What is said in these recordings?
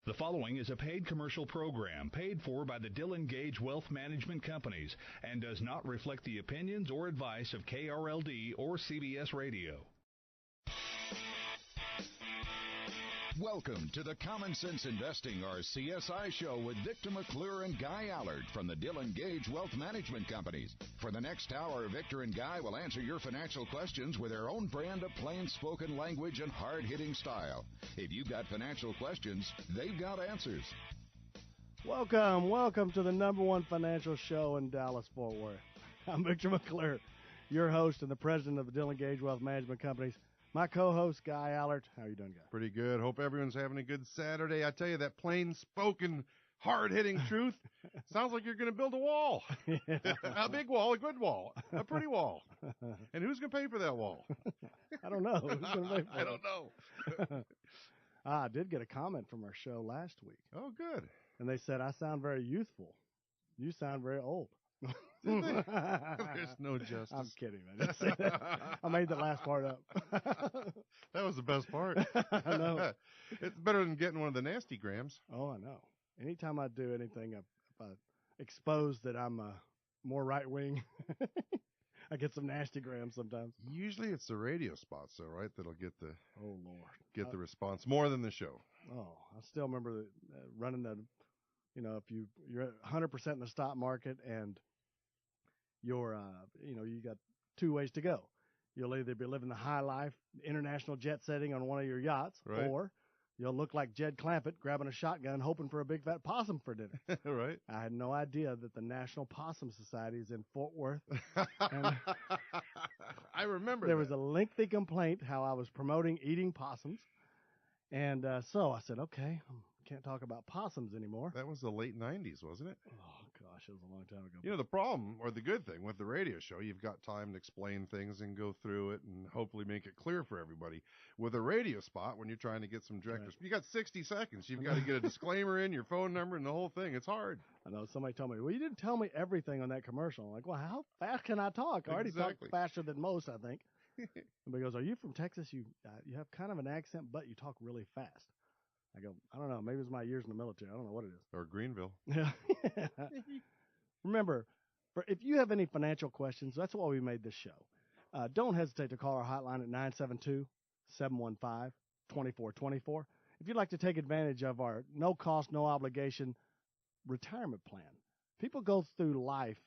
The following is a paid commercial program paid for by the Dillon Gage Wealth Management Companies and does not reflect the opinions or advice of KRLD or CBS Radio. Welcome to the Common Sense Investing, or CSI show, with Victor McClure and Guy Allard from the Dillon Gage Wealth Management Companies. For the next hour, Victor and Guy will answer your financial questions with their own brand of plain-spoken language and hard-hitting style. If you've got financial questions, they've got answers. Welcome to the number one financial show in Dallas-Fort Worth. I'm Victor McClure, your host and the president of the Dillon Gage Wealth Management Companies. My co-host, Guy Allard. How are you doing, Guy? Pretty good. Hope everyone's having a good Saturday. I tell you, that plain-spoken, hard-hitting truth sounds like you're going to build a wall. Yeah. A big wall, a good wall, a pretty wall. And who's going to pay for that wall? I don't know. Who's going to pay for it? I don't know. I did get a comment from our show last week. Oh, good. And they said, I sound very youthful. You sound very old. There's no justice. I'm kidding, man. Didn't say that. I made the last part up. That was the best part. I know. It's better than getting one of the nasty grams. Oh, I know. Anytime I do anything, if I expose that I'm more right-wing, I get some nasty grams sometimes. Usually it's the radio spots, though, right, that'll get the the response more than the show. Oh, I still remember running the, if you're 100% in the stock market and you're, you got two ways to go. You'll either be living the high life, international jet setting on one of your yachts, right, or you'll look like Jed Clampett grabbing a shotgun hoping for a big fat possum for dinner. Right. I had no idea that the National Possum Society is in Fort Worth. And I remember there was a lengthy complaint how I was promoting eating possums. And so I said, okay, can't talk about possums anymore. That was the late 90s, wasn't it? Oh, gosh, it was a long time ago. The problem, or the good thing with the radio show, you've got time to explain things and go through it and hopefully make it clear for everybody. With a radio spot, when you're trying to get some direct, right, you got 60 seconds. You've got to get a disclaimer in, your phone number, and the whole thing. It's hard. I know. Somebody told me, well, you didn't tell me everything on that commercial. I'm like, well, how fast can I talk? I already talk faster than most, I think. Somebody goes, are you from Texas? You have kind of an accent, but you talk really fast. I go, I don't know. Maybe it's my years in the military. I don't know what it is. Or Greenville. Yeah. Remember, if you have any financial questions, that's why we made this show. Don't hesitate to call our hotline at 972-715-2424. If you'd like to take advantage of our no-cost, no-obligation retirement plan. People go through life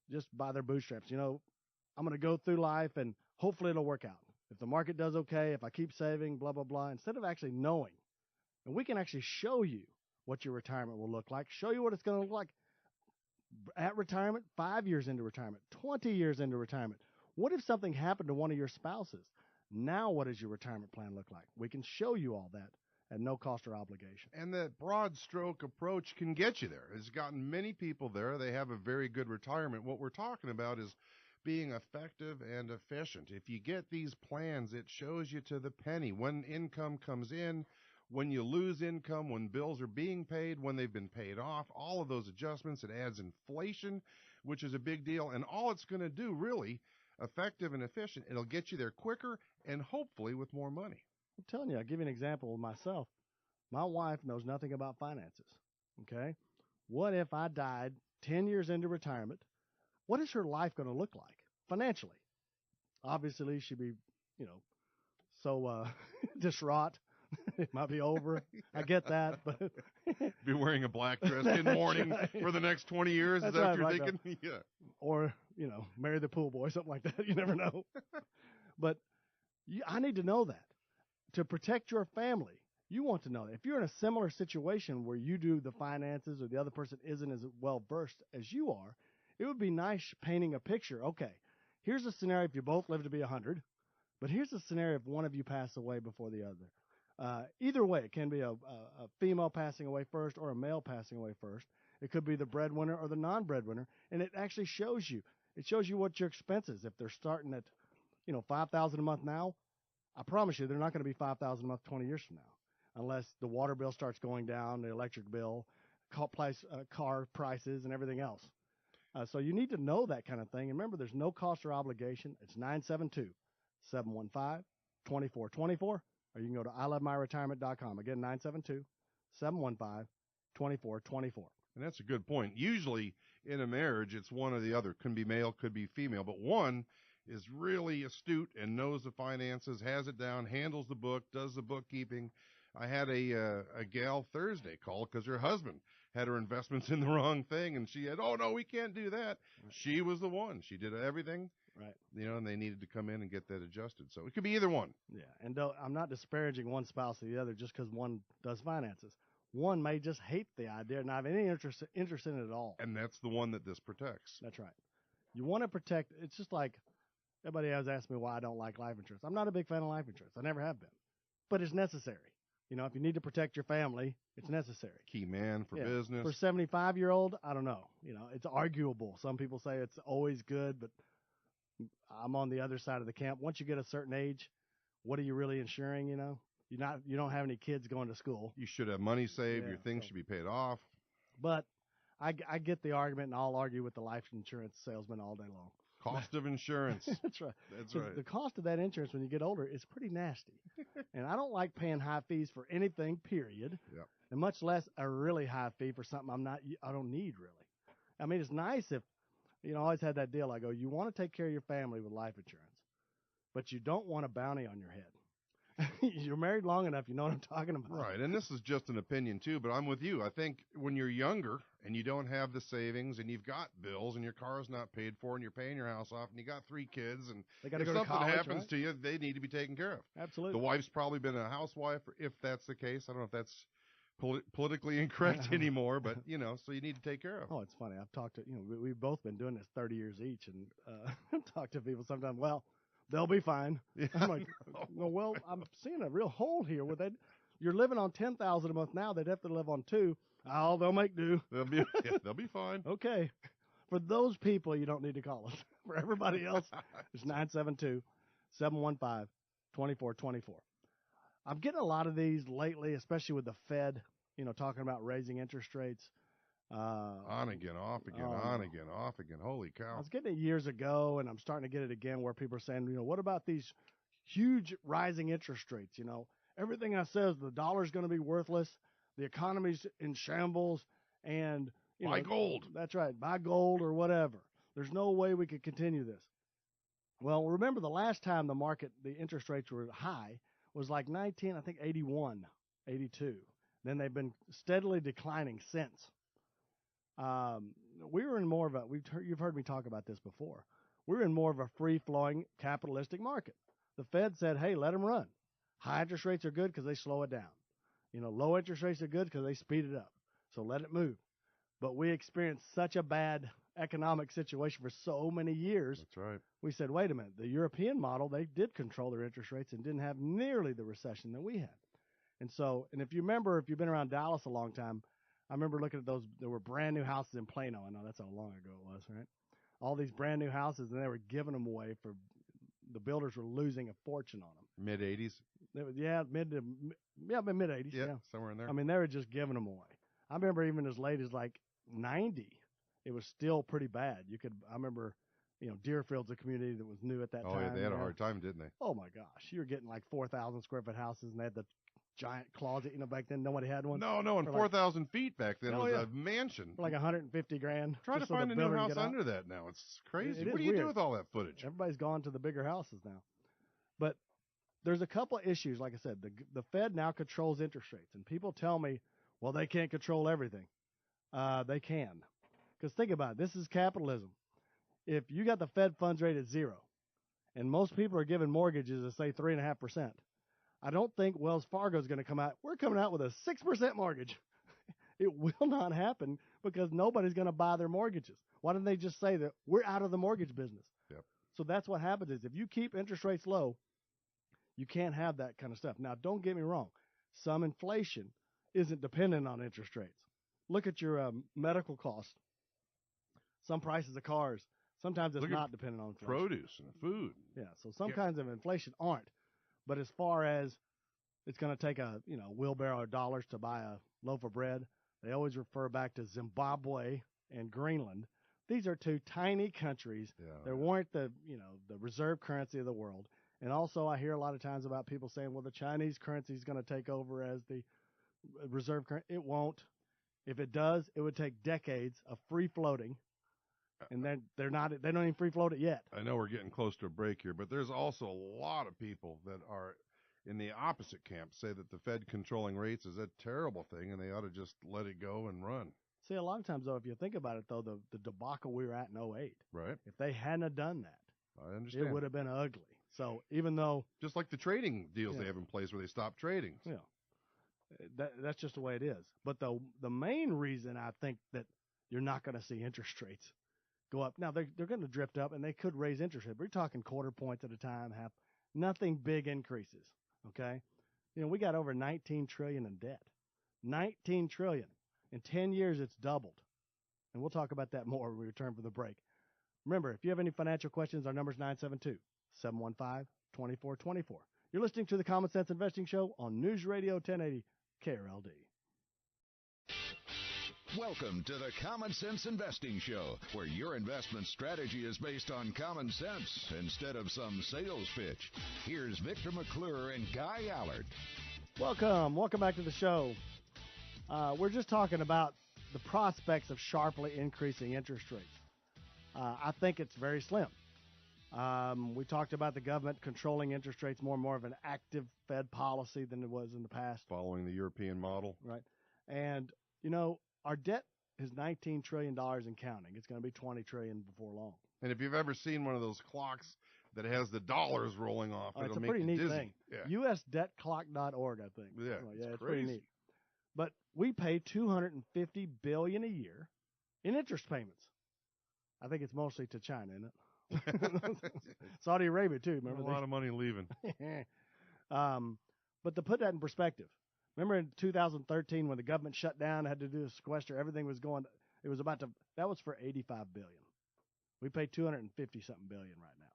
just by their bootstraps. I'm going to go through life and hopefully it'll work out. If the market does okay, if I keep saving, blah, blah, blah, instead of actually knowing. And we can actually show you what your retirement will look like, show you what it's going to look like at retirement, 5 years into retirement, 20 years into retirement. What if something happened to one of your spouses? Now what does your retirement plan look like? We can show you all that at no cost or obligation. And that broad stroke approach can get you there. It's gotten many people there. They have a very good retirement. What we're talking about is being effective and efficient. If you get these plans, it shows you to the penny when income comes in, when you lose income, when bills are being paid, when they've been paid off, all of those adjustments. It adds inflation, which is a big deal. And all it's going to do, really, effective and efficient, it'll get you there quicker and hopefully with more money. I'm telling you, I'll give you an example of myself. My wife knows nothing about finances, okay? What if I died 10 years into retirement? What is her life going to look like financially? Obviously, she'd be, so distraught. It might be over. I get that, but be wearing a black dress in mourning right. For the next 20 years. That's is that what you're thinking? Yeah. Or, marry the pool boy, something like that. You never know. But I need to know that. To protect your family, you want to know that. If you're in a similar situation where you do the finances or the other person isn't as well versed as you are, it would be nice painting a picture. Okay, here's a scenario if you both live to be 100, but here's a scenario if one of you passed away before the other. Either way, it can be a female passing away first or a male passing away first. It could be the breadwinner or the non-breadwinner, and it actually shows you. It shows you what your expenses. If they're starting at, $5,000 a month now, I promise you they're not going to be $5,000 a month 20 years from now, unless the water bill starts going down, the electric bill, car prices, and everything else. So you need to know that kind of thing. And remember, there's no cost or obligation. It's 972-715-2424. Or you can go to ilovemyretirement.com. Again, 715-2424. And that's a good point. Usually in a marriage, it's one or the other. Can be male, could be female, but one is really astute and knows the finances, has it down, handles the book, does the bookkeeping. I had a gal Thursday call because her husband had her investments in the wrong thing, and she had, oh, no, we can't do that. Right. She was the one. She did everything. Right. And they needed to come in and get that adjusted. So it could be either one. Yeah, and I'm not disparaging one spouse or the other just because one does finances. One may just hate the idea and not have any interest in it at all. And that's the one that this protects. That's right. You want to protect. It's just like everybody has asked me why I don't like life insurance. I'm not a big fan of life insurance. I never have been. But it's necessary. If you need to protect your family, it's necessary. Key man for business. For 75-year-old, I don't know. It's arguable. Some people say it's always good, but I'm on the other side of the camp. Once you get a certain age, what are you really insuring, You don't have any kids going to school. You should have money saved. Yeah, Your things should be paid off. But I get the argument, and I'll argue with the life insurance salesman all day long. Cost of insurance. That's right. That's right. The cost of that insurance when you get older is pretty nasty. And I don't like paying high fees for anything, period. Yep. And much less a really high fee for something I don't need, really. I mean, it's nice if, I always had that deal. I go, you want to take care of your family with life insurance, but you don't want a bounty on your head. You're married long enough, you know what I'm talking about. Right, and this is just an opinion too, but I'm with you. I think when you're younger and you don't have the savings and you've got bills and your car's not paid for and you're paying your house off and you got 3 kids and they gotta if go to something college, happens right? to you, they need to be taken care of. Absolutely. The wife's probably been a housewife, if that's the case. I don't know if that's politically incorrect anymore, but, so you need to take care of. Oh, it's funny. I've talked to, we've both been doing this 30 years each and talked to people sometimes, well, they'll be fine. Yeah, I'm like, well, I'm seeing a real hole here where you're living on $10,000 a month now. They'd have to live on 2. Oh, they'll make do. They'll be fine. Okay. For those people, you don't need to call us. For everybody else, it's 972-715-2424. I'm getting a lot of these lately, especially with the Fed, talking about raising interest rates. On again, off again, on again, off again. Holy cow. I was getting it years ago, and I'm starting to get it again where people are saying, what about these huge rising interest rates? Everything I says, the dollar's going to be worthless, the economy's in shambles, and, buy gold. That's right, buy gold or whatever. There's no way we could continue this. Well, remember the last time the interest rates were high was like 81, 82. Then they've been steadily declining since. We were in more of you've heard me talk about this before. We're in more of a free-flowing capitalistic market. The Fed said, hey, let them run. High interest rates are good because they slow it down. Low interest rates are good because they speed it up. So let it move. But we experienced such a bad economic situation for so many years. That's right. We said, wait a minute. The European model, they did control their interest rates and didn't have nearly the recession that we had. And if you remember, if you've been around Dallas a long time, I remember looking at those. There were brand new houses in Plano. I know that's how long ago it was, right? All these brand new houses, and they were giving them away for the builders were losing a fortune on them. Mid-'80s? Mid 80s. Yeah, somewhere in there. I mean, they were just giving them away. I remember even as late as like 90, it was still pretty bad. I remember, Deerfield's a community that was new at that time. Oh, yeah, they had a hard time, didn't they? Oh my gosh, you were getting like 4,000 square foot houses, and they had the giant closet. Back then nobody had one. No, and 4,000 feet back then was a mansion. For like $150,000. Try to find a new house under that now. It's crazy. What do you do with all that footage? Everybody's gone to the bigger houses now. But there's a couple of issues. Like I said, the Fed now controls interest rates, and people tell me, well, they can't control everything. They can, because think about it. This is capitalism. If you got the Fed funds rate at 0, and most people are giving mortgages at say 3.5%. I don't think Wells Fargo is going to come out. We're coming out with a 6% mortgage. It will not happen because nobody's going to buy their mortgages. Why don't they just say that we're out of the mortgage business? Yep. So that's what happens is if you keep interest rates low, you can't have that kind of stuff. Now, don't get me wrong. Some inflation isn't dependent on interest rates. Look at your medical costs. Some prices of cars, sometimes it's not dependent on inflation. Produce and food. Yeah, so some kinds of inflation aren't. But as far as it's going to take a wheelbarrow of dollars to buy a loaf of bread, they always refer back to Zimbabwe and Greenland. These are 2 tiny countries. Yeah, they weren't the reserve currency of the world. And also I hear a lot of times about people saying, well, the Chinese currency is going to take over as the reserve current. It won't. If it does, it would take decades of free floating, and then they don't even free float it yet. I know we're getting close to a break here, but there's also a lot of people that are in the opposite camp, say that the Fed controlling rates is a terrible thing and they ought to just let it go and run. See, a lot of times, though, if you think about it, though, the debacle we were at in '08, Right. if they hadn't have done that, I understand. it would have been ugly. So even though, just like the trading deals Yeah. they have in place where they stop trading. that's just the way it is. But the main reason I think that you're not going to see interest rates go up, now they're going to drift up, and they could raise interest rates. We're talking quarter points at a time, nothing big increases. Okay, we got over 19 trillion in debt. 19 trillion. In 10 years, it's doubled. And we'll talk about that more when we return from the break. Remember, if you have any financial questions, our number is 972-715-2424. You're listening to the Common Sense Investing Show on News Radio 1080 KRLD. Welcome to the Common Sense Investing Show, where your investment strategy is based on common sense instead of some sales pitch. Here's Victor McClure and Guy Allard. Welcome back to the show. We're just talking about the prospects of sharply increasing interest rates. I think it's very slim. We talked about the government controlling interest rates, more and more of an active Fed policy than it was in the past. Following the European model. Right. And, our debt is $19 trillion and counting. It's going to be $20 trillion before long. And if you've ever seen one of those clocks that has the dollars rolling off, It's it'll a make pretty you neat dizzy. thing. Yeah. USDebtClock.org, I think. Yeah, It's it's pretty crazy. neat. But we pay $250 billion a year in interest payments. I think it's mostly to China, isn't it? Saudi Arabia too. Remember a lot of money leaving. But to put that in perspective, remember in 2013 when the government shut down, had to do a sequester, everything was going. It was that was for $85 billion. We pay $250 something billion right now.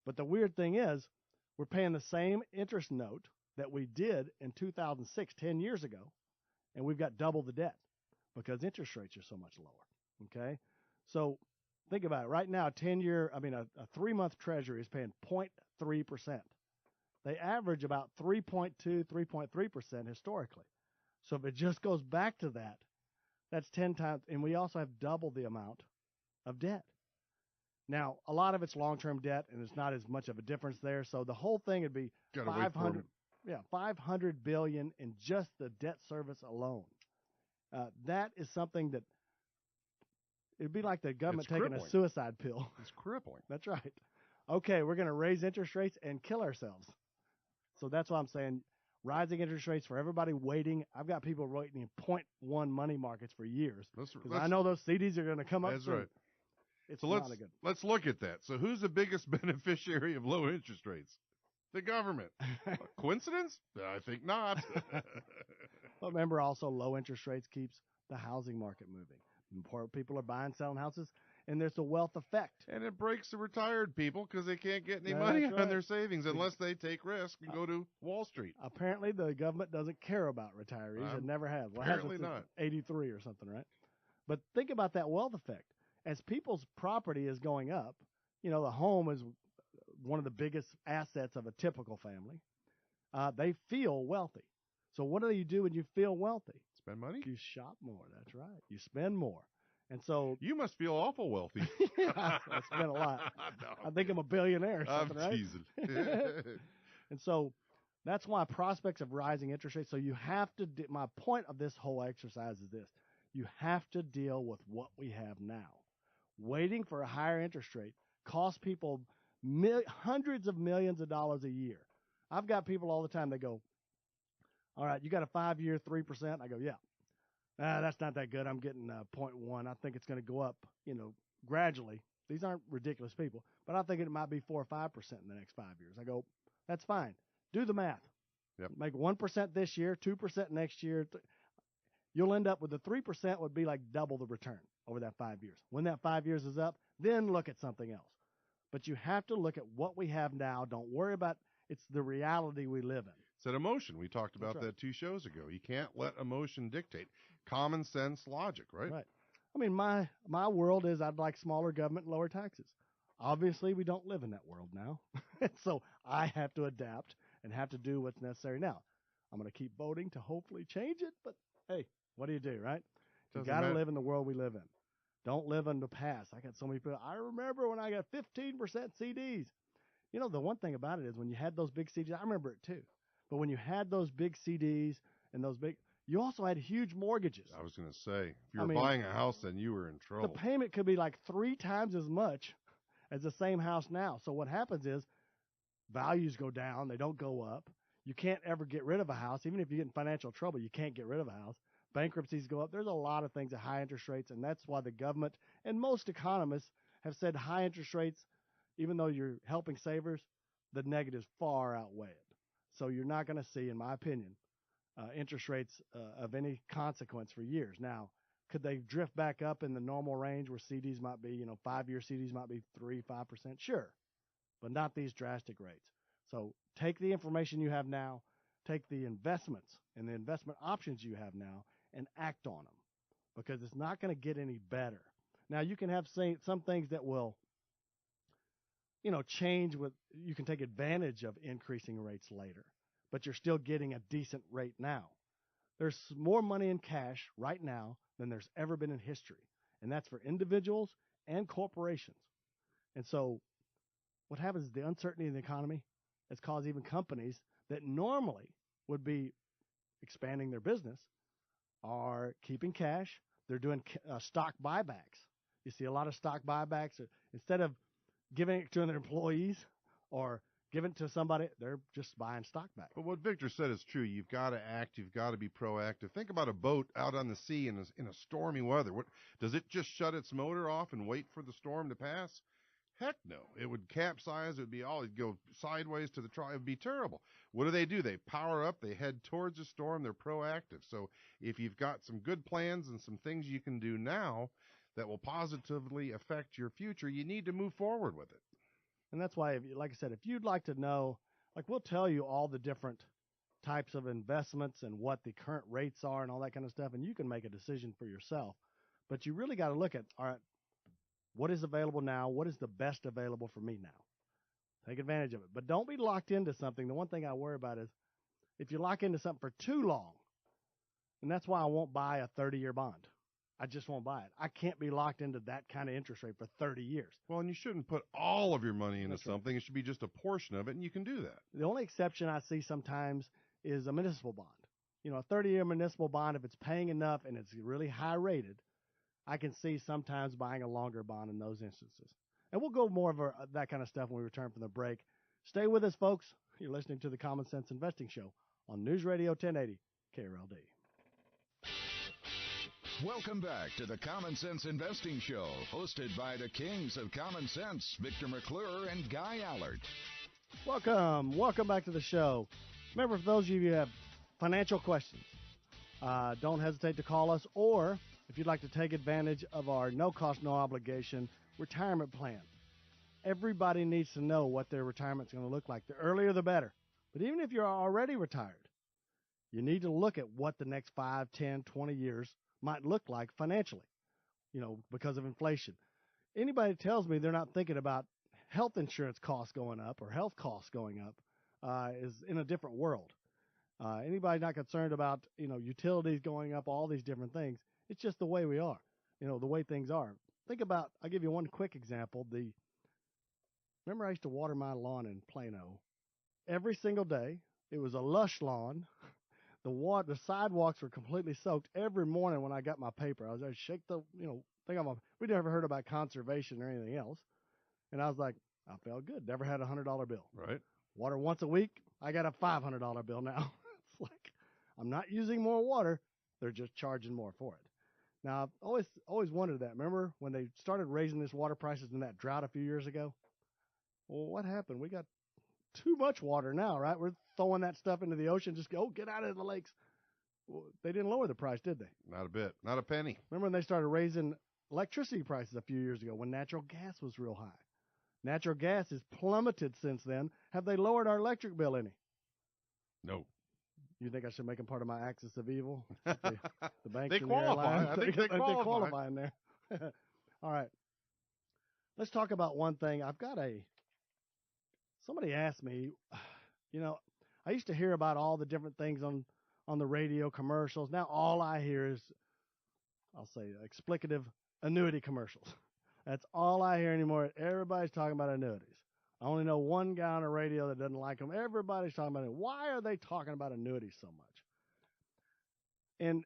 But the weird thing is, we're paying the same interest note that we did in 2006, 10 years ago, and we've got double the debt because interest rates are so much lower. Okay, so think about it. Right now, a 3-month Treasury is paying 0.3%. They average about 3.2, 3.3% historically. So if it just goes back to that, that's 10 times. And we also have double the amount of debt. Now, a lot of it's long-term debt, and it's not as much of a difference there. So the whole thing would be $500 billion in just the debt service alone. That is something that it'd be like the government taking a suicide pill. It's crippling. That's right. Okay, we're going to raise interest rates and kill ourselves. So that's why I'm saying rising interest rates for everybody waiting. I've got people waiting in 0.1 money markets for years because I know those CDs are going to come up That's soon. right. It's So not a good. let's look at that. So who's the biggest beneficiary of low interest rates? The government. Coincidence? I think not. But remember, also low interest rates keeps the housing market moving. Poor people are buying, selling houses, and there's a wealth effect. And it breaks the retired people because they can't get any That's money right. on their savings unless they take risk and go to Wall Street. Apparently, the government doesn't care about retirees. It never has. Well, apparently it hasn't not. since 83 or something, right? But think about that wealth effect. As people's property is going up, the home is one of the biggest assets of a typical family. They feel wealthy. So what do you do when you feel wealthy? Spend money? You shop more. That's right. You spend more. And so You must feel awful wealthy. I spend a lot. I think I'm a billionaire or I'm something, right? teasing. And so that's why prospects of rising interest rates. So you have to, my point of this whole exercise is this. You have to deal with what we have now. Waiting for a higher interest rate costs people hundreds of millions of dollars a year. I've got people all the time, they go, all right, you got a 5-year 3%? I go, yeah. That's not that good. I'm getting 0.1. I think it's going to go up, gradually. These aren't ridiculous people, but I think it might be 4 or 5% in the next 5 years. I go, that's fine. Do the math. Yep. Make 1% this year, 2% next year. You'll end up with the 3% would be like double the return over that 5 years. When that 5 years is up, then look at something else. But you have to look at what we have now. Don't worry about it's the reality we live in. It's an emotion. We talked about That's right. that 2 shows ago. You can't let emotion dictate. Common sense logic, right? Right. I mean, my world is I'd like smaller government and lower taxes. Obviously, we don't live in that world now. So I have to adapt and have to do what's necessary now. I'm going to keep voting to hopefully change it. But hey, what do you do, right? You Doesn't got to matter. live in the world we live in. Don't live in the past. I got so many people. I remember when I got 15% CDs. You know, the one thing about it is when you had those big CDs, I remember it too. But when you had those big CDs and those big, you also had huge mortgages. I was going to say, if you I were mean, buying a house, then you were in The trouble. payment could be like 3 times as much as the same house now. So what happens is values go down. They don't go up. You can't ever get rid of a house. Even if you get in financial trouble, you can't get rid of a house. Bankruptcies go up. There's a lot of things at high interest rates, and that's why the government and most economists have said high interest rates, even though you're helping savers, the negatives far outweigh it. So you're not going to see, in my opinion, interest rates of any consequence for years. Now, could they drift back up in the normal range where CDs might be, 5-year CDs might be 3-5%? Sure, but not these drastic rates. So take the information you have now, take the investments and the investment options you have now, and act on them, because it's not going to get any better. Now, you can have some things that will, change with, you can take advantage of increasing rates later, but you're still getting a decent rate now. There's more money in cash right now than there's ever been in history, and that's for individuals and corporations. And so what happens is the uncertainty in the economy has caused even companies that normally would be expanding their business are keeping cash. They're doing stock buybacks. You see a lot of stock buybacks. Instead of giving it to their employees or giving it to somebody, they're just buying stock back. But what Victor said is true. You've got to act. You've got to be proactive. Think about a boat out on the sea in a stormy weather. What does it just shut its motor off and wait for the storm to pass? Heck no. It would capsize. It would be it'd go sideways to the it would be terrible. What do? They power up. They head towards the storm. They're proactive. So if you've got some good plans and some things you can do now that will positively affect your future, you need to move forward with it. And that's why, like I said, if you'd like to know, we'll tell you all the different types of investments and what the current rates are and all that kind of stuff, and you can make a decision for yourself. But you really got to look at, all right, what is available now? What is the best available for me now? Take advantage of it. But don't be locked into something. The one thing I worry about is if you lock into something for too long, and that's why I won't buy a 30-year bond. I just won't buy it. I can't be locked into that kind of interest rate for 30 years. Well, and you shouldn't put all of your money into That's right. something. It should be just a portion of it, and you can do that. The only exception I see sometimes is a municipal bond. A 30-year municipal bond, if it's paying enough and it's really high rated, I can see sometimes buying a longer bond in those instances. And we'll go more of that kind of stuff when we return from the break. Stay with us, folks. You're listening to the Common Sense Investing Show on News Radio 1080 KRLD. Welcome back to the Common Sense Investing Show, hosted by the kings of common sense, Victor McClure and Guy Allard. Welcome back to the show. Remember, for those of you who have financial questions, don't hesitate to call us, or if you'd like to take advantage of our no-cost, no-obligation retirement plan. Everybody needs to know what their retirement's going to look like. The earlier, the better. But even if you're already retired, you need to look at what the next 5, 10, 20 years might look like financially, because of inflation. Anybody that tells me they're not thinking about health insurance costs going up or health costs going up is in a different world. Anybody not concerned about, utilities going up, all these different things, it's just the way we are, the way things are. Think about, I'll give you one quick example. Remember I used to water my lawn in Plano every single day. It was a lush lawn. The sidewalks were completely soaked. Every morning when I got my paper, I was there to shake we never heard about conservation or anything else. And I was like, I felt good. Never had a $100 bill. Right. Water once a week. I got a $500 bill now. It's like, I'm not using more water. They're just charging more for it. Now, I've always wondered that. Remember when they started raising this water prices in that drought a few years ago? Well, what happened? We got too much water now, right? We're throwing that stuff into the ocean. Just go, get out of the lakes. Well, they didn't lower the price, did they? Not a bit. Not a penny. Remember when they started raising electricity prices a few years ago when natural gas was real high? Natural gas has plummeted since then. Have they lowered our electric bill any? No. You think I should make them part of my axis of evil? The banks They and qualify. The airlines? I think they qualify. qualify in there. All right. Let's talk about one thing. Somebody asked me, I I used to hear about all the different things on the radio commercials. Now all I hear is, I'll say, explicative annuity commercials. That's all I hear anymore. Everybody's talking about annuities. I only know one guy on the radio that doesn't like them. Everybody's talking about it. Why are they talking about annuities so much? And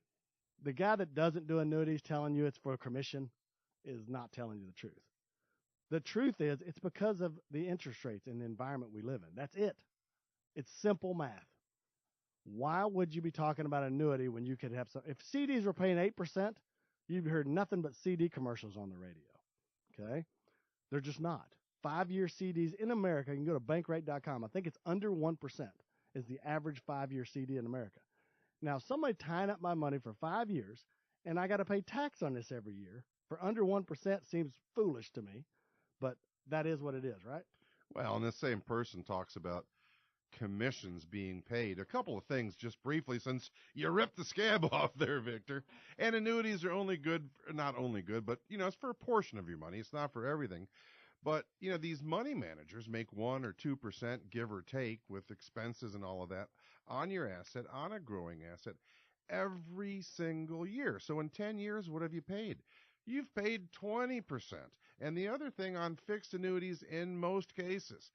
the guy that doesn't do annuities telling you it's for commission is not telling you the truth. The truth is it's because of the interest rates and the environment we live in. That's it. It's simple math. Why would you be talking about annuity when you could have some? If CDs were paying 8%, you've heard nothing but CD commercials on the radio. Okay? They're just not. 5-year CDs in America, you can go to bankrate.com. I think it's under 1% is the average 5-year CD in America. Now, somebody tying up my money for 5 years, and I got to pay tax on this every year for under 1% seems foolish to me, but that is what it is, right? Well, and the same person talks about commissions being paid. A couple of things just briefly, since you ripped the scab off there, Victor. And annuities are only good, not only good, but, it's for a portion of your money. It's not for everything. But, these money managers make 1 or 2%, give or take, with expenses and all of that, on your asset, on a growing asset, every single year. So in 10 years, what have you paid? You've paid 20%. And the other thing on fixed annuities, in most cases,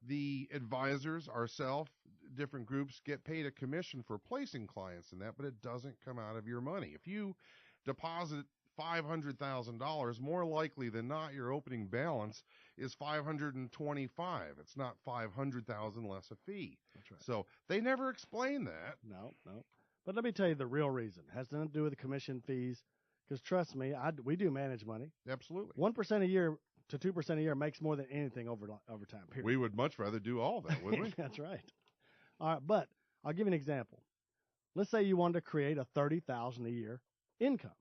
the advisors, ourselves, different groups get paid a commission for placing clients in that, but it doesn't come out of your money. If you deposit $500,000, more likely than not, your opening balance is $525,000. It's not $500,000 less a fee. That's right. So they never explain that. No. But let me tell you the real reason. It has nothing to do with the commission fees, because trust me, we do manage money. Absolutely. 1% a year to 2% a year makes more than anything over time, period. We would much rather do all that, wouldn't we? That's right. All right, but I'll give you an example. Let's say you wanted to create a $30,000 a year income.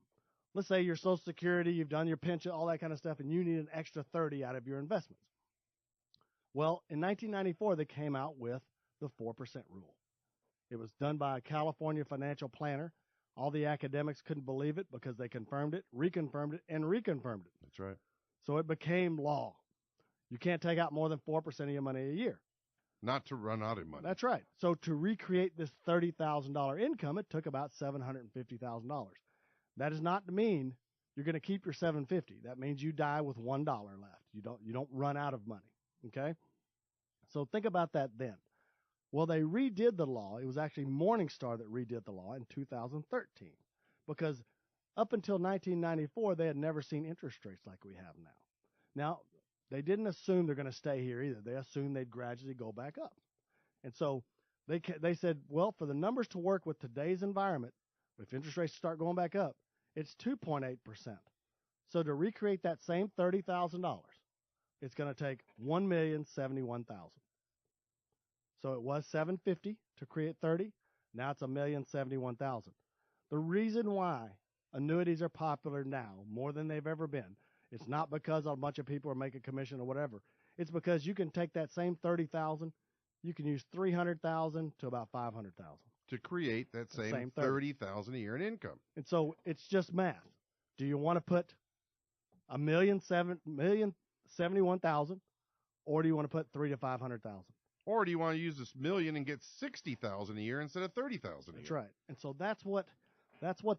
Let's say your Social Security, you've done your pension, all that kind of stuff, and you need an extra 30 out of your investments. Well, in 1994, they came out with the 4% rule. It was done by a California financial planner. All the academics couldn't believe it because they confirmed it, reconfirmed it, and reconfirmed it. That's right. So it became law. You can't take out more than 4% of your money a year. Not to run out of money. That's right. So to recreate this $30,000 income, it took about $750,000. That does not mean you're going to keep your $750,000. That means you die with $1 left. You don't run out of money. Okay? So think about that then. Well, they redid the law. It was actually Morningstar that redid the law in 2013 because up until 1994, they had never seen interest rates like we have now. Now, they didn't assume they're going to stay here either. They assumed they'd gradually go back up. And so they said, well, for the numbers to work with today's environment, if interest rates start going back up, it's 2.8%. So to recreate that same $30,000, it's going to take $1,071,000. So it was $750,000 to create 30. Now it's $1,071,000. The reason why annuities are popular now more than they've ever been, it's not because a bunch of people are making commission or whatever. It's because you can take that same $30,000, you can use $300,000 to about $500,000 to create that same $30,000 a year in income. And so it's just math. Do you want to put $1,071,000, or do you want to put $300,000 to $500,000? Or do you want to use this million and get $60,000 a year instead of $30,000 a year? That's right. And so that's what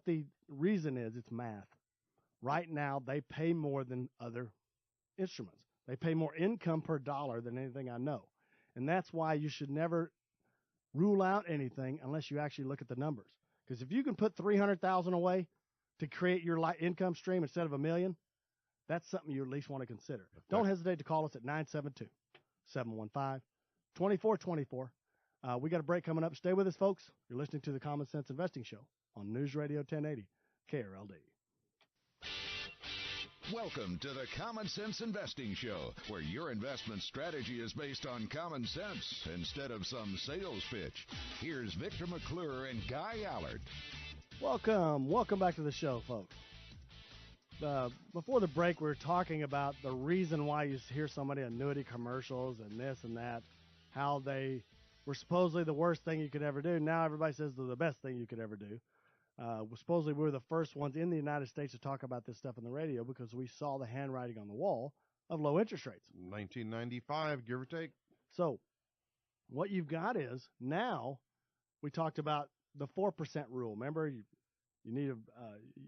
the reason is. It's math. Right now, they pay more than other instruments. They pay more income per dollar than anything I know. And that's why you should never rule out anything unless you actually look at the numbers. Because if you can put $300,000 away to create your income stream instead of $1 million, that's something you at least want to consider. Okay. Don't hesitate to call us at 972-715-2424. We got a break coming up. Stay with us, folks. You're listening to the Common Sense Investing Show on News Radio 1080 KRLD. Welcome to the Common Sense Investing Show, where your investment strategy is based on common sense instead of some sales pitch. Here's Victor McClure and Guy Allard. Welcome back to the show, folks. Before the break, we were talking about the reason why you hear so many annuity commercials and this and that, how they were supposedly the worst thing you could ever do. Now everybody says they're the best thing you could ever do. Supposedly we were the first ones in the United States to talk about this stuff on the radio because we saw the handwriting on the wall of low interest rates. 1995, give or take. So What you've got is now we talked about the 4% rule. Remember, you need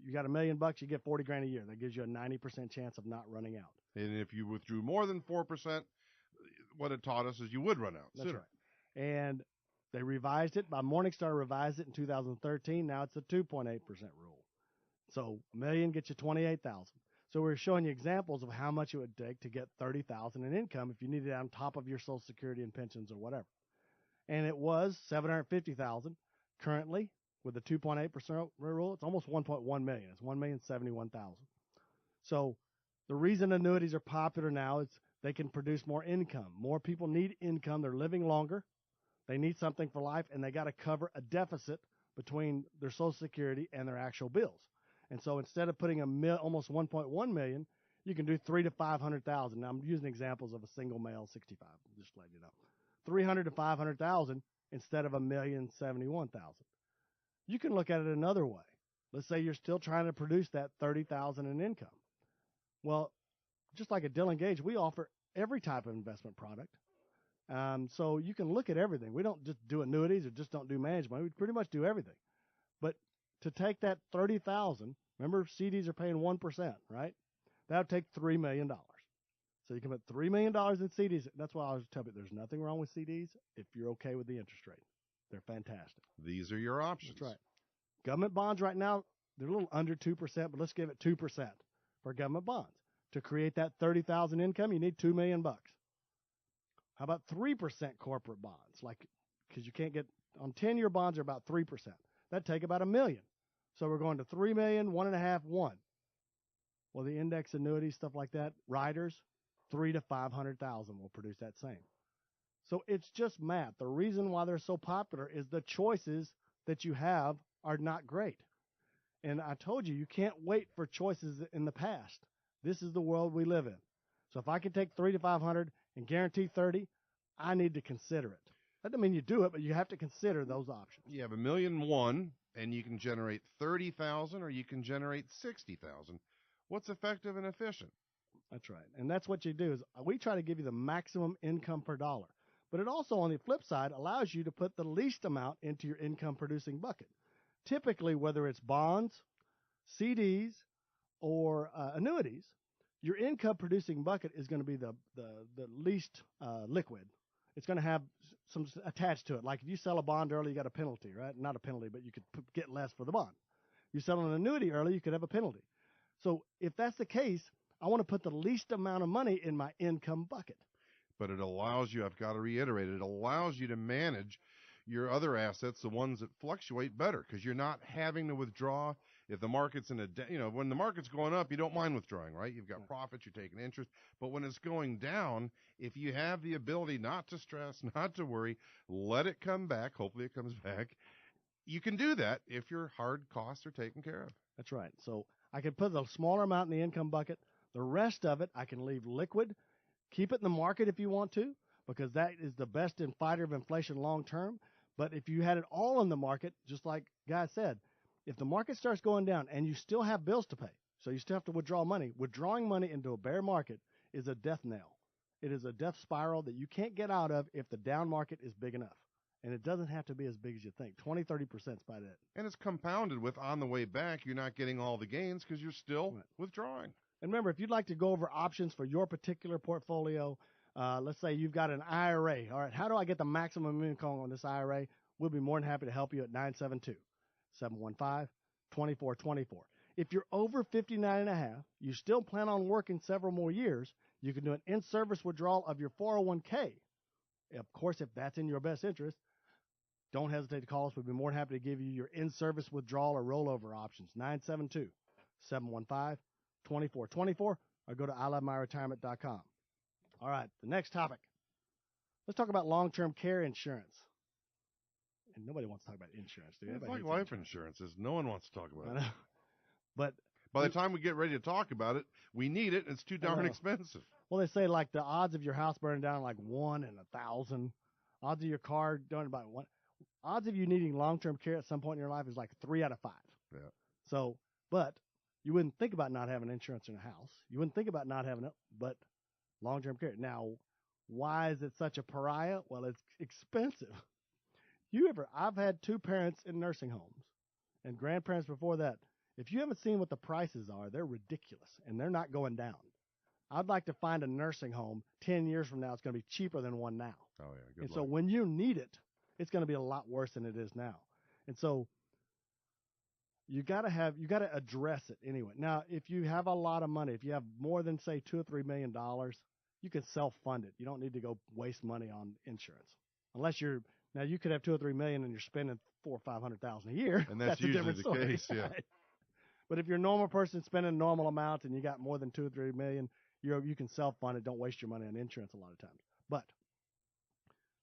you got $1 million, you get 40 grand a year. That gives you a 90% chance of not running out. And if you withdrew more than 4%, what it taught us is you would run out That's sooner. right. And they revised it. Morningstar revised it in 2013. Now it's a 2.8% rule. So $1 million gets you 28,000. So we're showing you examples of how much it would take to get 30,000 in income if you needed it on top of your Social Security and pensions or whatever. And it was 750,000. Currently, with the 2.8% rule, it's almost 1.1 million. It's 1,071,000. So the reason annuities are popular now is they can produce more income. More people need income. They're living longer. They need something for life, and they got to cover a deficit between their Social Security and their actual bills. And so instead of putting almost 1.1 million, you can do 300,000 to 500,000. Now I'm using examples of a single male 65. Just letting you know, 300,000 to 500,000 instead of 1,071,000. You can look at it another way. Let's say you're still trying to produce that 30,000 in income. Well, just like at Dillon Gage, we offer every type of investment product. So you can look at everything. We don't just do annuities or just don't do management. We pretty much do everything. But to take that 30,000, remember CDs are paying 1%, right? That would take $3 million. So you can put $3 million in CDs. That's why I was telling you there's nothing wrong with CDs if you're okay with the interest rate. They're fantastic. These are your options. That's right. Government bonds right now, they're a little under 2%, but let's give it 2% for government bonds. To create that 30,000 income, you need $2 million. How about 3% corporate bonds? Like, because you can't get on 10-year bonds are about 3%. That'd take about $1 million. So we're going to 3 million, 1.5, 1. Well, the index annuities, stuff like that, riders, 300,000 to 500,000 will produce that same. So it's just math. The reason why they're so popular is the choices that you have are not great. And I told you, you can't wait for choices in the past. This is the world we live in. So if I can take 300 to 500 and guarantee 30, I need to consider it. That doesn't mean you do it, but you have to consider those options. You have $1,000,001, and you can generate 30,000, or you can generate 60,000. What's effective and efficient? That's right. And that's what you do is we try to give you the maximum income per dollar. But it also, on the flip side, allows you to put the least amount into your income-producing bucket. Typically, whether it's bonds, CDs, or annuities, your income-producing bucket is going to be the least liquid. It's going to have some attached to it. Like if you sell a bond early, you got a penalty, right? Not a penalty, but you could get less for the bond. You sell an annuity early, you could have a penalty. So if that's the case, I want to put the least amount of money in my income bucket. But it allows you, I've got to reiterate, it allows you to manage your other assets, the ones that fluctuate better, because you're not having to withdraw. If the market's when the market's going up, you don't mind withdrawing, right? You've got profits, you're taking interest. But when it's going down, if you have the ability not to stress, not to worry, let it come back, hopefully it comes back, you can do that if your hard costs are taken care of. That's right. So I can put a smaller amount in the income bucket. The rest of it I can leave liquid. Keep it in the market if you want to, because that is the best fighter of inflation long term. But if you had it all in the market, just like Guy said, if the market starts going down and you still have bills to pay, so you still have to withdraw money, withdrawing money into a bear market is a death knell. It is a death spiral that you can't get out of if the down market is big enough. And it doesn't have to be as big as you think. 20, 30% is about it. And it's compounded with on the way back, you're not getting all the gains because you're still withdrawing. And remember, if you'd like to go over options for your particular portfolio, let's say you've got an IRA. All right, how do I get the maximum income on this IRA? We'll be more than happy to help you at 972-715-2424. If you're over 59 and a half, you still plan on working several more years, you can do an in-service withdrawal of your 401k. Of course, if that's in your best interest, don't hesitate to call us. We'll be more than happy to give you your in-service withdrawal or rollover options. 972-715-2424, or go to ilovemyretirement.com. All right, the next topic. Let's talk about long-term care insurance. And nobody wants to talk about insurance, do they? It's like life insurance. No one wants to talk about it. But by the time we get ready to talk about it, we need it, and it's too darn expensive. Well, they say like the odds of your house burning down like 1 in 1,000. Odds of your car doing about 1. Odds of you needing long-term care at some point in your life is like 3 out of 5. Yeah. So, but you wouldn't think about not having insurance in a house. You wouldn't think about not having it, but long-term care. Now, Why is it such a pariah? Well, it's expensive. I've had 2 parents in nursing homes and grandparents before that. If you haven't seen what the prices are, they're ridiculous, and they're not going down. I'd like to find a nursing home 10 years from now. It's going to be cheaper than one now. Oh, yeah. Good And luck. so when you need it, it's going to be a lot worse than it is now. And so you got to address it anyway. Now, if you have a lot of money, if you have more than, say, $2 or $3 million, you can self-fund it. You don't need to go waste money on insurance. Now you could have 2 or 3 million and you're spending $400,000 or $500,000 a year. And that's a usually different the story. case, yeah. Right? But if you're a normal person spending a normal amount and you got more than 2 or 3 million, you can self-fund it. Don't waste your money on insurance a lot of times. But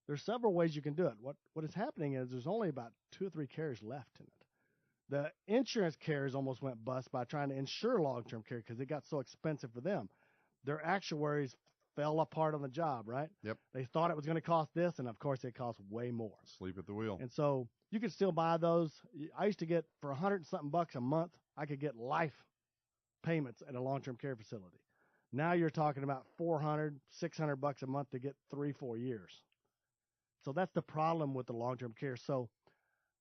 there's several ways you can do it. What is happening is there's only about 2 or 3 carriers left in it. The insurance carriers almost went bust by trying to insure long-term care because it got so expensive for them. Their actuaries fell apart on the job, right? Yep. They thought it was going to cost this, and of course it cost way more. Sleep at the wheel. And so you could still buy those. I used to get for $100 and something a month, I could get life payments at a long-term care facility. Now you're talking about $400, $600 a month to get 3-4 years. So that's the problem with the long-term care. So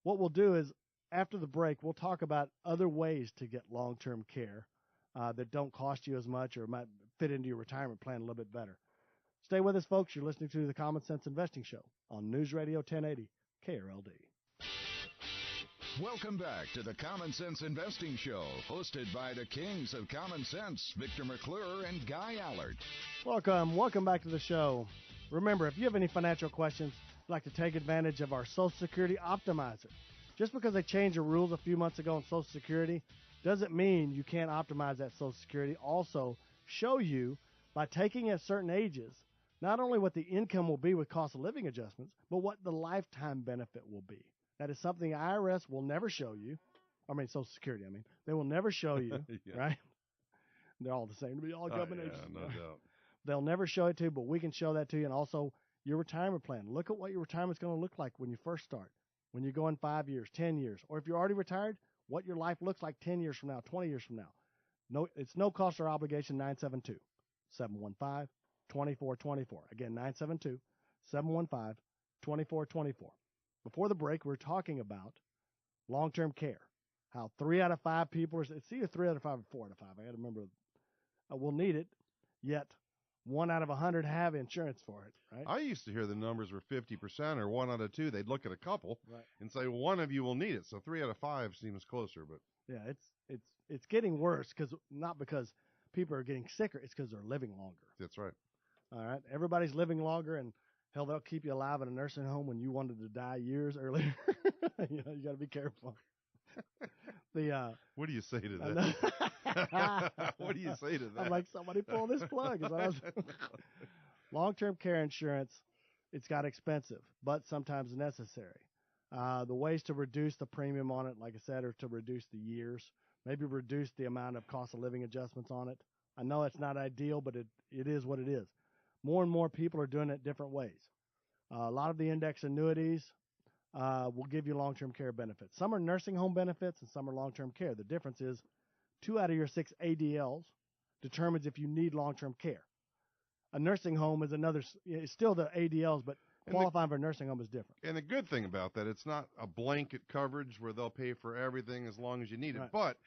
what we'll do is after the break, we'll talk about other ways to get long-term care that don't cost you as much or might fit into your retirement plan a little bit better. Stay with us, folks. You're listening to the Common Sense Investing Show on News Radio 1080 KRLD. Welcome back to the Common Sense Investing Show, hosted by the kings of common sense, Victor McClure and Guy Allard. Welcome back to the show. Remember, if you have any financial questions, you'd like to take advantage of our Social Security Optimizer. Just because they changed the rules a few months ago on Social Security doesn't mean you can't optimize that Social Security. Also, show you by taking at certain ages not only what the income will be with cost of living adjustments, but what the lifetime benefit will be. That is something IRS will never show you. Social Security, They will never show you, Yeah. right? They're all the same to me, all government yeah, agencies. no doubt. They'll never show it to you, but we can show that to you. And also your retirement plan. Look at what your retirement's going to look like when you first start, when you go in 5 years, 10 years, or if you're already retired, what your life looks like 10 years from now, 20 years from now. No, it's no cost or obligation. 972-715-2424. Again, 972-715-2424. Before the break, we're talking about long-term care. How 3 out of 5 people, it's either 3 out of 5 or 4 out of 5. I got to remember, will need it, yet 1 out of 100 have insurance for it, right? I used to hear the numbers were 50% or 1 out of 2. They'd look at a couple Right. and say one of you will need it. So 3 out of 5 seems closer, but Yeah, it's getting worse not because people are getting sicker, it's because they're living longer. that's right. All right, everybody's living longer, and hell, they'll keep you alive in a nursing home when you wanted to die years earlier. You got to be careful. What do you say to that? What do you say to that? I'm like, somebody pull this plug. Is what I was Long-term care insurance, it's got expensive, but sometimes necessary. The ways to reduce the premium on it, like I said, are to reduce the years, maybe reduce the amount of cost of living adjustments on it. I know it's not ideal, but it is what it is. More and more people are doing it different ways. A lot of the index annuities will give you long-term care benefits. Some are nursing home benefits and some are long-term care. The difference is 2 out of your 6 ADLs determines if you need long-term care. A nursing home is it's still the ADLs, but qualifying for a nursing home is different. And the good thing about that, it's not a blanket coverage where they'll pay for everything as long as you need it. Right. But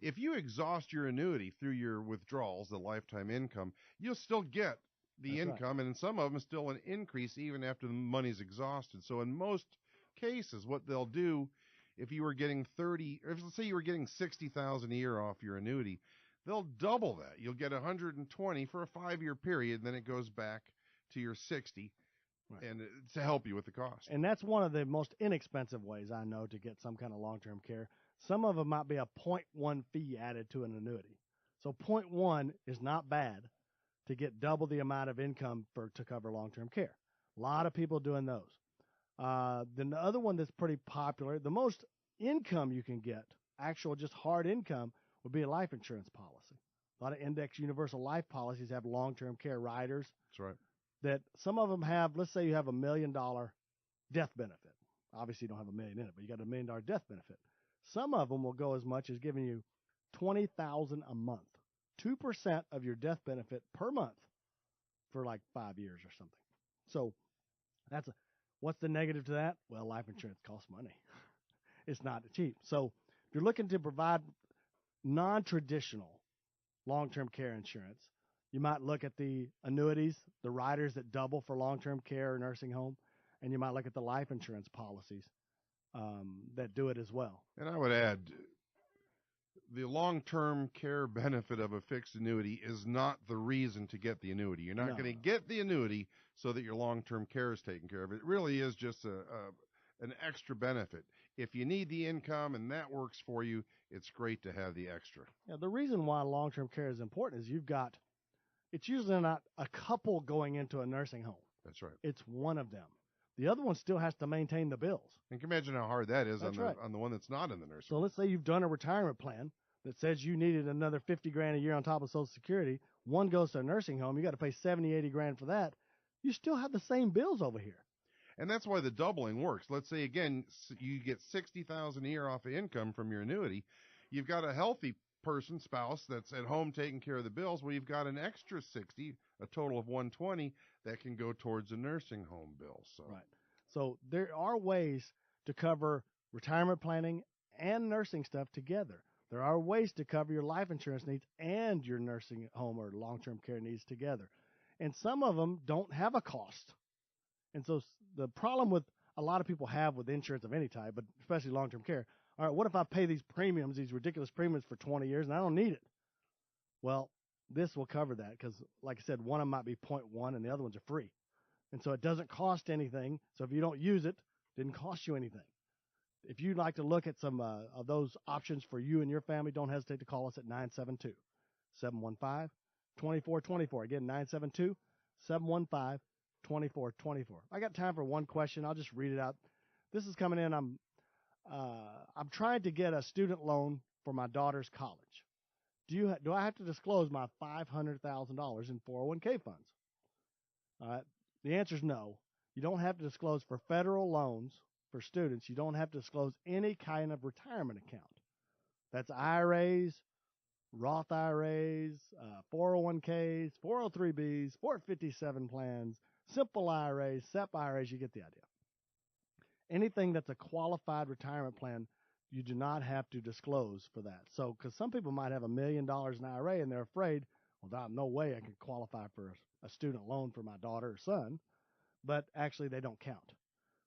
if you exhaust your annuity through your withdrawals, the lifetime income, you'll still get the That's income, and in some of them still an increase even after the money's exhausted. So in most cases, what they'll do, if you were getting let's say you were getting $60,000 a year off your annuity, they'll double that. You'll get $120 for a 5-year period, and then it goes back to your 60, Right. and to help you with the cost. And that's one of the most inexpensive ways I know to get some kind of long-term care. Some of them might be a 0.1 fee added to an annuity. So 0.1 is not bad to get double the amount of income to cover long-term care. A lot of people doing those. Then the other one that's pretty popular, the most income you can get, actual just hard income, would be a life insurance policy. A lot of index universal life policies have long-term care riders That's right. that some of them have. Let's say you have $1 million death benefit. Obviously you don't have $1 million in it, but you got $1 million death benefit. Some of them will go as much as giving you $20,000 a month, 2% of your death benefit per month for like 5 years or something. So what's the negative to that? Well, life insurance costs money. It's not cheap. So if you're looking to provide non-traditional long-term care insurance, you might look at the annuities, the riders that double for long-term care or nursing home, and you might look at the life insurance policies that do it as well. And I would add, the long-term care benefit of a fixed annuity is not the reason to get the annuity. You're not going to get the annuity so that your long-term care is taken care of. It really is just an extra benefit. If you need the income and that works for you, it's great to have the extra. Yeah, the reason why long-term care is important is it's usually not a couple going into a nursing home. That's right. It's one of them. The other one still has to maintain the bills. And you can imagine how hard that is That's on the one that's not in the nursing So home. let's say you've done a retirement plan that says you needed another $50,000 a year on top of Social Security. One goes to a nursing home. You got to pay $70,000-$80,000 for that. You still have the same bills over here. And that's why the doubling works. Let's say, again, you get $60,000 a year off of income from your annuity. You've got a healthy spouse that's at home taking care of the bills. Well, you've got an extra 60, a total of 120 that can go towards a nursing home bill. So Right. So there are ways to cover retirement planning and nursing stuff together. There are ways to cover your life insurance needs and your nursing home or long-term care needs together. And some of them don't have a cost. And so the problem with a lot of people have with insurance of any type, but especially long-term care, all right, what if I pay these premiums, these ridiculous premiums for 20 years and I don't need it? Well, this will cover that because, like I said, one of them might be 0.1 and the other ones are free. And so it doesn't cost anything. So if you don't use it, it didn't cost you anything. If you'd like to look at some of those options for you and your family, don't hesitate to call us at 972-715-2424. Again, 972-715-2424. I got time for one question. I'll just read it out. This is coming in. I'm trying to get a student loan for my daughter's college. Do I have to disclose my $500,000 in 401k funds? All right. The answer is no. You don't have to disclose for federal loans for students. You don't have to disclose any kind of retirement account. That's IRAs, Roth IRAs, 401ks, 403bs, 457 plans, simple IRAs, SEP IRAs. You get the idea. Anything that's a qualified retirement plan, you do not have to disclose for that. So, because some people might have $1 million in IRA and they're afraid, well, no way I can qualify for a student loan for my daughter or son, but actually they don't count.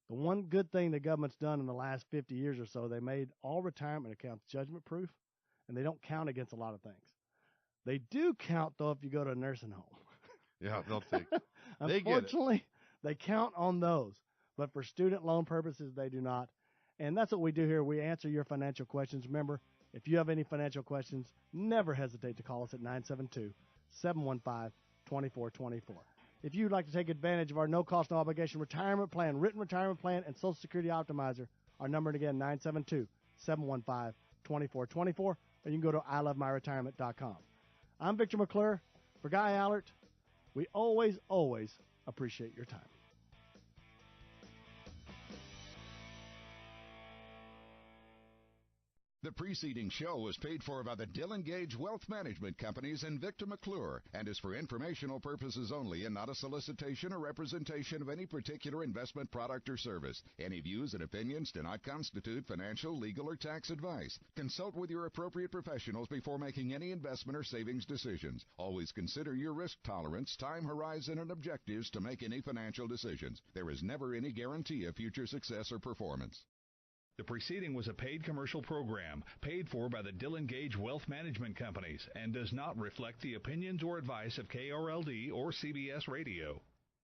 The one good thing the government's done in the last 50 years or so, they made all retirement accounts judgment proof, and they don't count against a lot of things. They do count, though, if you go to a nursing home. yeah, they'll take. Unfortunately, they count on those, but for student loan purposes, they do not. And that's what we do here. We answer your financial questions. Remember, if you have any financial questions, never hesitate to call us at 972-715-2424. If you'd like to take advantage of our no-cost, no-obligation retirement plan, written retirement plan, and Social Security Optimizer, our number again, 972-715-2424, or you can go to ilovemyretirement.com. I'm Victor McClure. For Guy Allert, we always, always appreciate your time. The preceding show was paid for by the Dillon Gage Wealth Management Companies and Victor McClure and is for informational purposes only and not a solicitation or representation of any particular investment product or service. Any views and opinions do not constitute financial, legal, or tax advice. Consult with your appropriate professionals before making any investment or savings decisions. Always consider your risk tolerance, time horizon, and objectives to make any financial decisions. There is never any guarantee of future success or performance. The preceding was a paid commercial program paid for by the Dillon Gage Wealth Management Companies and does not reflect the opinions or advice of KRLD or CBS Radio.